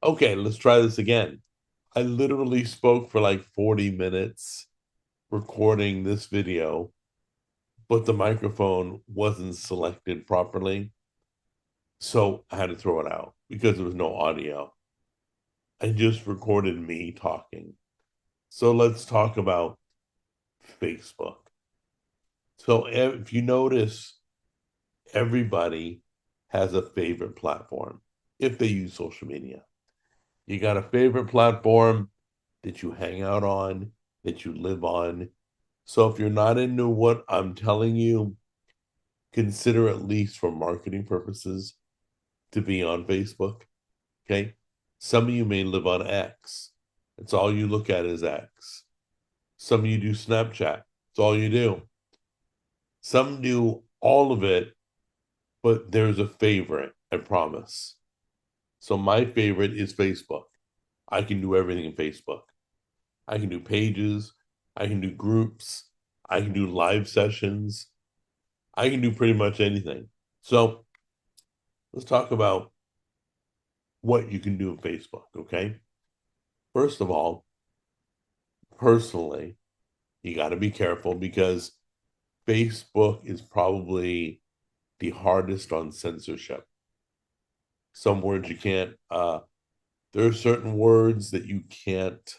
Okay, let's try this again. I literally spoke for like 40 minutes recording this video, but the microphone wasn't selected properly. So I had to throw it out because there was no audio. I just recorded me talking. So let's talk about Facebook. So if you notice, everybody has a favorite platform if they use social media. You got a favorite platform that you hang out on, that you live on. So if you're not into what I'm telling you, consider at least for marketing purposes to be on Facebook. Okay. Some of you may live on X. It's all you look at is X. Some of you do Snapchat. It's all you do. Some do all of it, but there's a favorite, I promise. So my favorite is Facebook. I can do everything in Facebook. I can do pages. I can do groups. I can do live sessions. I can do pretty much anything. So let's talk about what you can do in Facebook, okay? First of all, personally, you got to be careful because Facebook is probably the hardest on censorship. Some words you can't, there are certain words that you can't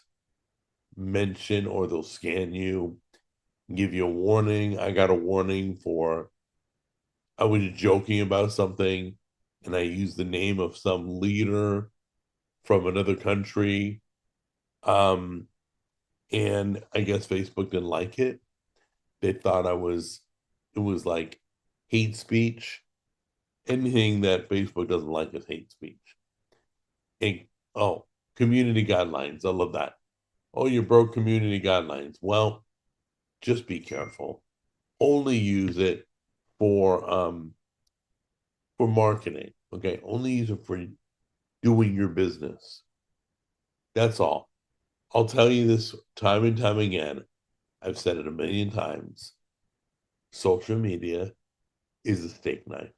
mention or they'll scan you, give you a warning. I got a warning for, I was joking about something and I used the name of some leader from another country. Um, and I guess Facebook didn't like it. They thought it was like hate speech. Anything that Facebook doesn't like is hate speech. And, oh, community guidelines. I love that. Oh, you broke community guidelines. Well, just be careful. Only use it for marketing. Okay. Only use it for doing your business. That's all. I'll tell you this time and time again. I've said it a million times. Social media is a steak knife.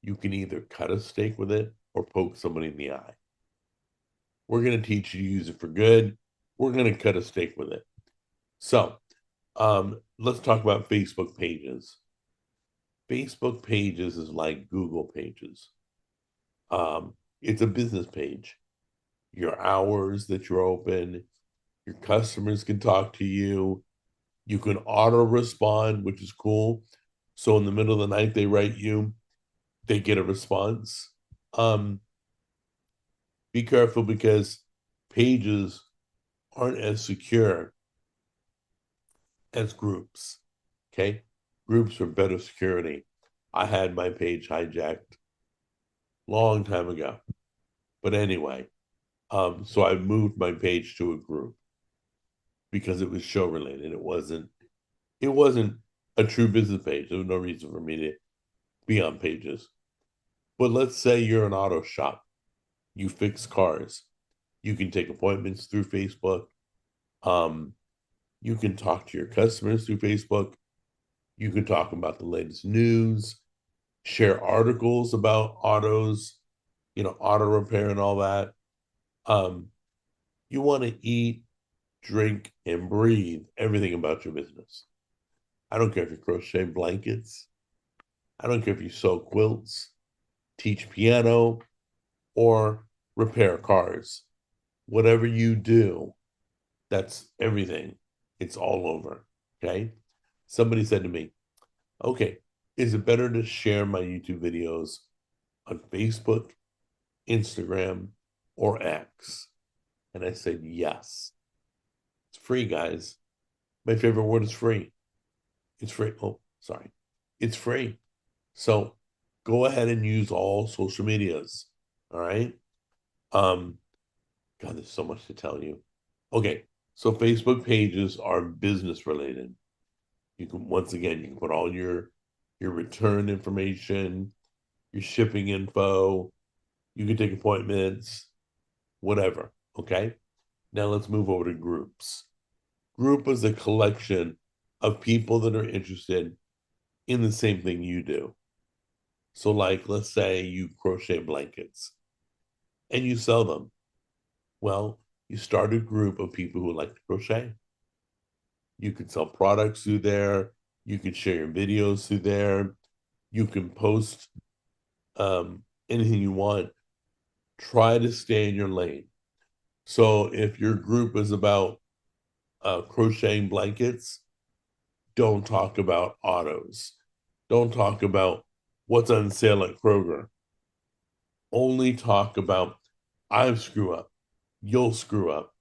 You can either cut a steak with it or poke somebody in the eye. We're going to teach you to use it for good. We're going to cut a steak with it. So, let's talk about Facebook pages. Facebook pages is like Google pages. It's a business page. Your hours that you're open, your customers can talk to you. You can auto respond, which is cool. So in the middle of the night, they write you, they get a response. Um, be careful because pages aren't as secure as groups. Okay. Groups are better security. I had my page hijacked long time ago. But anyway, so I moved my page to a group because it was show related. It wasn't a true business page. There was no reason for me to be on pages. But let's say you're an auto shop. You fix cars. You can take appointments through Facebook. Um, you can talk to your customers through Facebook. You can talk about the latest news, share articles about autos, auto repair and all that. Um, you want to eat, drink, and breathe everything about your business. I don't care if you crochet blankets. I don't care if you sew quilts, teach piano, or repair cars. Whatever you do, that's everything. It's all over. Okay. Somebody said to me, okay, is it better to share my YouTube videos on Facebook, Instagram, or X? And I said, yes. It's free, guys. My favorite word is free. It's free. Oh, sorry. It's free. So go ahead and use all social medias. All right. Um, God, there's so much to tell you. Okay. So Facebook pages are business related. You can once again you can put all your return information, your shipping info, you can take appointments, whatever. Okay. Now let's move over to groups. Group is a collection of people that are interested in the same thing you do. So, like, let's say you crochet blankets. and you sell them. Well, you start a group of people who like to crochet. You can sell products through there. You can share your videos through there. You can post anything you want. Try to stay in your lane. So if your group is about crocheting blankets, don't talk about autos. Don't talk about what's on sale at Kroger. Only talk about I've screwed up. You'll screw up.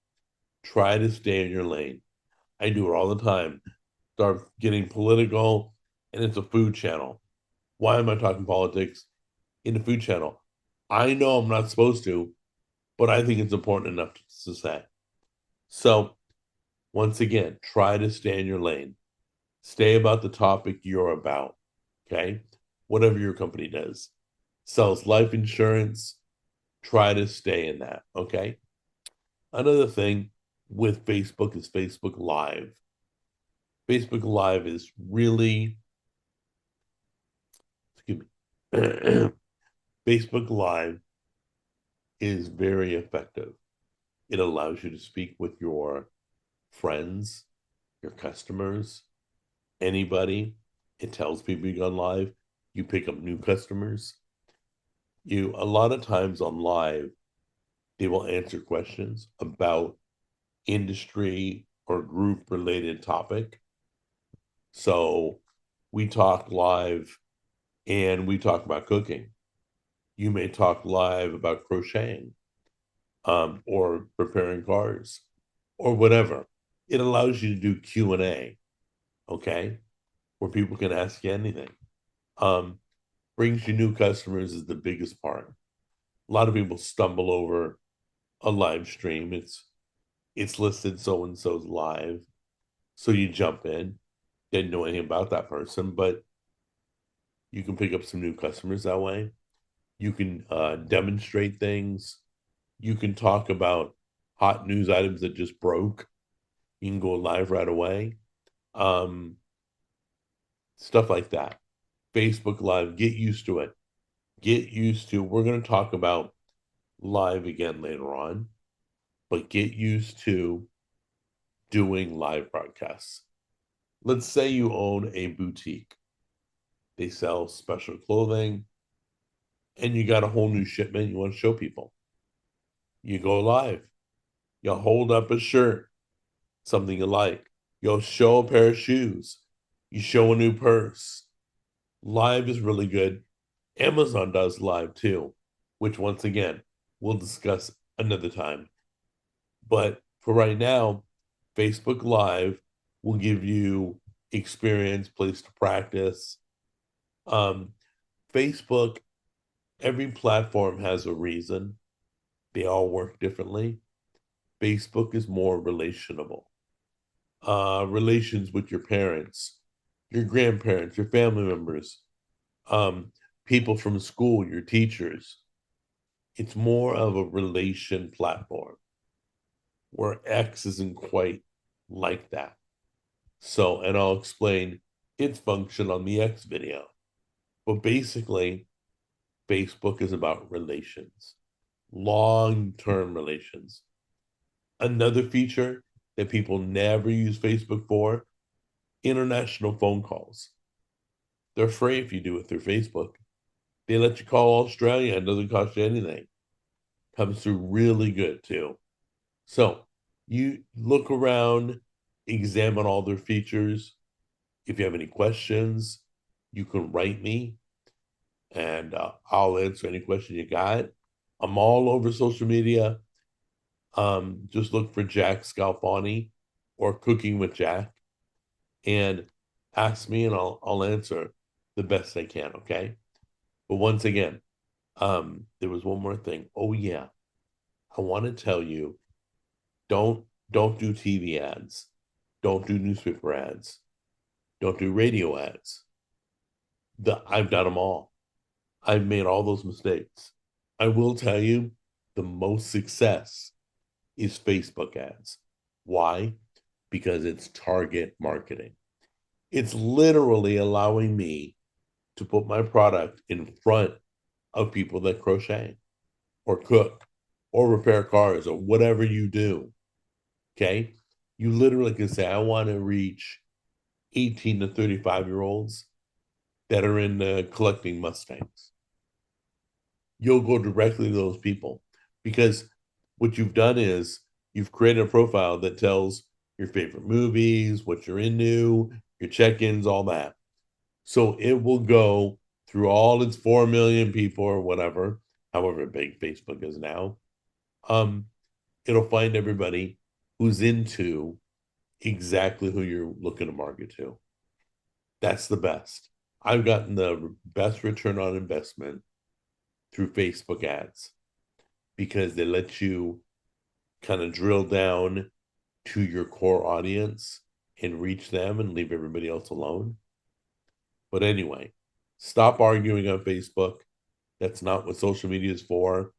Try to stay in your lane. I do it all the time. Start getting political, and it's a food channel. Why am I talking politics in the food channel? I know I'm not supposed to, but I think it's important enough to say. So, once again, try to stay in your lane. Stay about the topic you're about. Okay. Whatever your company does, sells life insurance, try to stay in that. Okay. Another thing with Facebook is Facebook Live. Facebook Live is really, excuse me, Facebook Live is very effective. It allows you to speak with your friends, your customers, anybody. It tells people you gone live. You pick up new customers. You a lot of times on live, they will answer questions about industry or group related topic. So we talk live and we talk about cooking. You may talk live about crocheting or preparing cars or whatever. It allows you to do Q&A, okay, where people can ask you anything. Um, brings you new customers is the biggest part. A lot of people stumble over a live stream. It's listed so and so's live, so you jump in. Didn't know anything about that person, but you can pick up some new customers that way. You can demonstrate things. You can talk about hot news items that just broke. You can go live right away. Um, stuff like that. Facebook Live, get used to it. Get used to. We're going to talk about live again later on, but get used to doing live broadcasts. Let's say you own a boutique. They sell special clothing, and you got a whole new shipment you want to show people. You go live. You hold up a shirt, something you like. You'll show a pair of shoes. You show a new purse. Live is really good. Amazon does live too, which once again, we'll discuss another time. But for right now, Facebook Live will give you experience, place to practice. Um, Facebook, every platform has a reason. They all work differently. Facebook is more relationable. Relations with your parents, your grandparents, your family members, um, people from school, your teachers. It's more of a relation platform where X isn't quite like that. So, and I'll explain its function on the X video. But basically, Facebook is about relations, long term relations. Another feature that people never use Facebook for, international phone calls. They're free if you do it through Facebook. They let you call Australia and it doesn't cost you anything. Comes through really good too. So you look around, examine all their features. If you have any questions, you can write me and I'll answer any question you got. I'm all over social media. Just look for Jack Scalfani or Cooking with Jack and ask me and I'll answer the best I can, okay? But once again, there was one more thing. Oh yeah, I want to tell you, don't do TV ads, don't do newspaper ads, don't do radio ads. I've done them all. I've made all those mistakes. I will tell you, the most success is Facebook ads. Why? Because it's target marketing. It's literally allowing me to put my product in front of people that crochet or cook or repair cars or whatever you do. Okay. You literally can say, I want to reach 18 to 35-year-olds that are in collecting Mustangs. You'll go directly to those people because what you've done is you've created a profile that tells your favorite movies, what you're into, your check-ins, all that. So it will go through all its 4 million people or whatever, however big Facebook is now. Um, it'll find everybody who's into exactly who you're looking to market to. That's the best. I've gotten the best return on investment through Facebook ads because they let you kind of drill down to your core audience and reach them and leave everybody else alone. But anyway, stop arguing on Facebook. That's not what social media is for.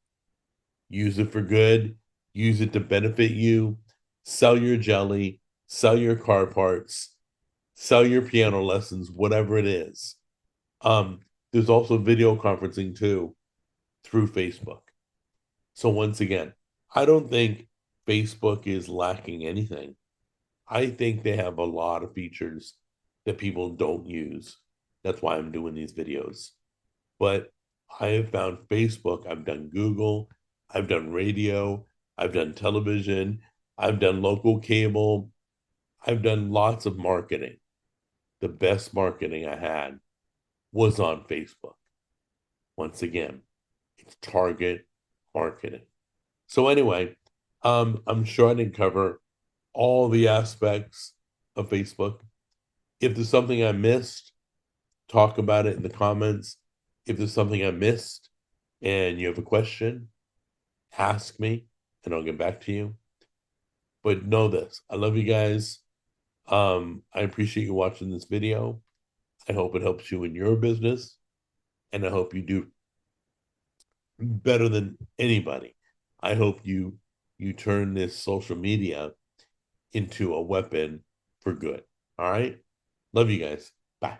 Use it for good, use it to benefit you. Sell your jelly, sell your car parts, sell your piano lessons, whatever it is. Um, there's also video conferencing too through Facebook. So once again, I don't think Facebook is lacking anything. I think they have a lot of features that people don't use. That's why I'm doing these videos. But I have found Facebook, I've done Google, I've done radio, I've done television, I've done local cable, I've done lots of marketing. The best marketing I had was on Facebook. Once again, it's target marketing. So anyway, I'm sure I didn't cover all the aspects of Facebook. If there's something I missed, talk about it in the comments. If there's something I missed and you have a question, ask me and I'll get back to you. But know this, I love you guys. I appreciate you watching this video. I hope it helps you in your business and I hope you do better than anybody. I hope you turn this social media into a weapon for good. All right? Love you guys. Bye.